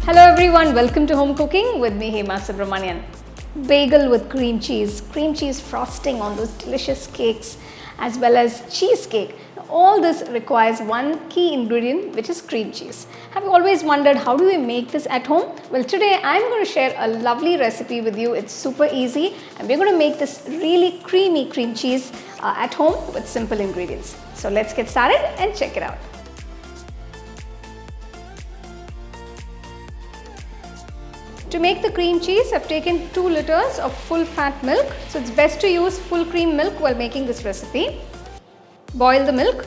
Hello everyone, welcome to Home Cooking with me Hema Subramanian. Bagel with cream cheese frosting on those delicious cakes as well as cheesecake. All this requires one key ingredient, which is cream cheese. Have you always wondered how do we make this at home? Well, today I'm going to share a lovely recipe with you. It's super easy and we're going to make this really creamy cream cheese at home with simple ingredients. So let's get started and check it out. To make the cream cheese, I've taken 2 liters of full fat milk. So it's best to use full cream milk while making this recipe. Boil the milk.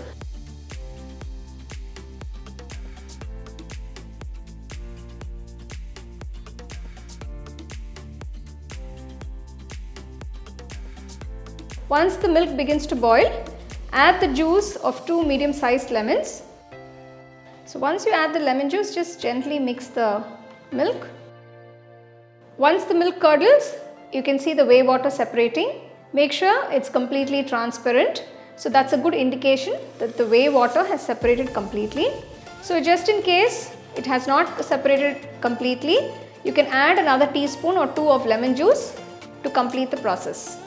Once the milk begins to boil, add the juice of 2 medium-sized lemons. So once you add the lemon juice, just gently mix the milk. Once the milk curdles, you can see the whey water separating. Make sure it's completely transparent. So that's a good indication that the whey water has separated completely. So just in case it has not separated completely, you can add another teaspoon or 2 of lemon juice to complete the process.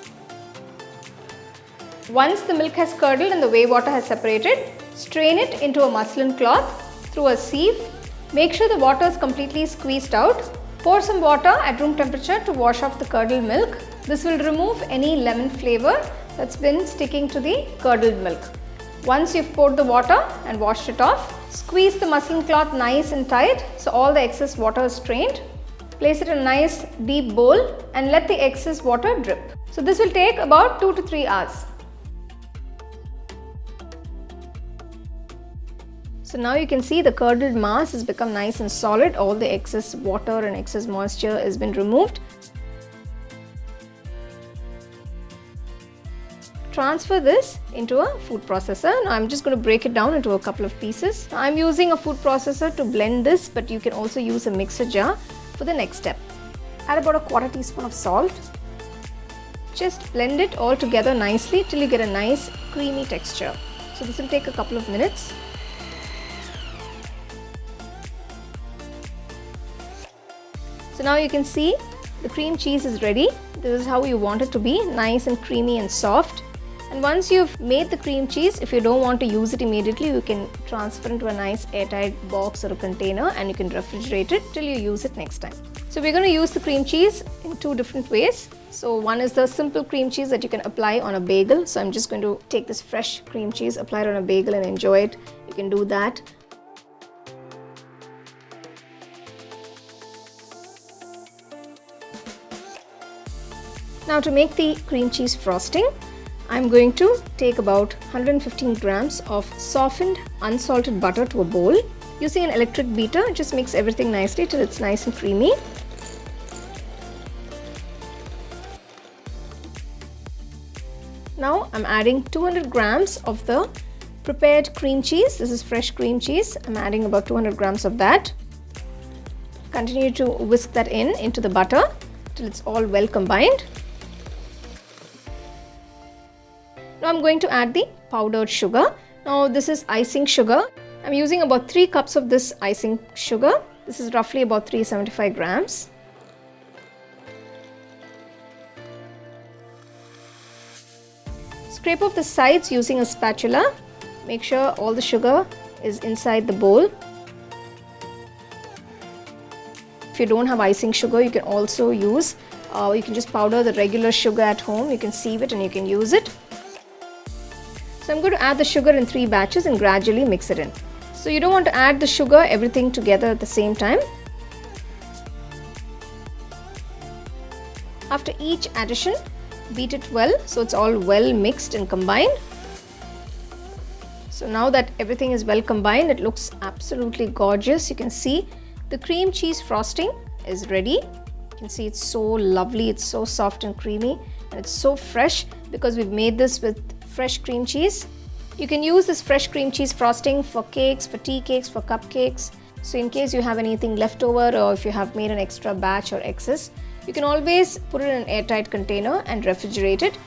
Once the milk has curdled and the whey water has separated, strain it into a muslin cloth through a sieve. Make sure the water is completely squeezed out. Pour some water at room temperature to wash off the curdled milk. This will remove any lemon flavor that's been sticking to the curdled milk. Once you've poured the water and washed it off, squeeze the muslin cloth nice and tight so all the excess water is strained. Place it in a nice deep bowl and let the excess water drip. So this will take about 2 to 3 hours. So now you can see the curdled mass has become nice and solid. All the excess water and excess moisture has been removed. Transfer this into a food processor. Now I'm just going to break it down into a couple of pieces. I'm using a food processor to blend this, but you can also use a mixer jar for the next step. Add about a 1/4 teaspoon of salt. Just blend it all together nicely till you get a nice creamy texture. So this will take a couple of minutes. So now you can see the cream cheese is ready. This is how you want it to be, nice and creamy and soft. And once you've made the cream cheese, if you don't want to use it immediately, you can transfer into a nice airtight box or a container and you can refrigerate it till you use it next time. So we're going to use the cream cheese in 2 different ways. So one is the simple cream cheese that you can apply on a bagel. So I'm just going to take this fresh cream cheese, apply it on a bagel and enjoy it. You can do that. Now to make the cream cheese frosting, I'm going to take about 115 grams of softened unsalted butter to a bowl. Using an electric beater, just mix everything nicely till it's nice and creamy. Now I'm adding 200 grams of the prepared cream cheese. This is fresh cream cheese. I'm adding about 200 grams of that. Continue to whisk that into the butter till it's all well combined. Now I'm going to add the powdered sugar. Now this is icing sugar. I'm using about 3 cups of this icing sugar. This is roughly about 375 grams. Scrape off the sides using a spatula. Make sure all the sugar is inside the bowl. If you don't have icing sugar, you can also use, you can just powder the regular sugar at home. You can sieve it and you can use it. So I'm going to add the sugar in 3 batches and gradually mix it in. So you don't want to add the sugar, everything together at the same time. After each addition, beat it well so it's all well mixed and combined. So now that everything is well combined, it looks absolutely gorgeous. You can see the cream cheese frosting is ready. You can see it's so lovely, it's so soft and creamy and it's so fresh because we've made this with fresh cream cheese. You can use this fresh cream cheese frosting for cakes, for tea cakes, for cupcakes. So in case you have anything left over or if you have made an extra batch or excess, you can always put it in an airtight container and refrigerate it.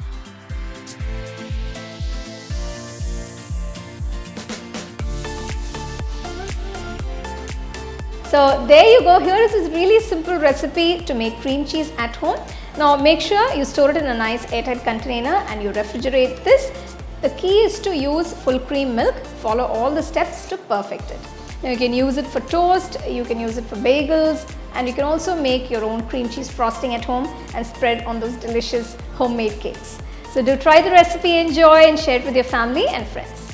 So there you go. Here is this really simple recipe to make cream cheese at home. Now make sure you store it in a nice airtight container and you refrigerate this. The key is to use full cream milk. Follow all the steps to perfect it. Now you can use it for toast, you can use it for bagels, and you can also make your own cream cheese frosting at home and spread on those delicious homemade cakes. So do try the recipe, enjoy and share it with your family and friends.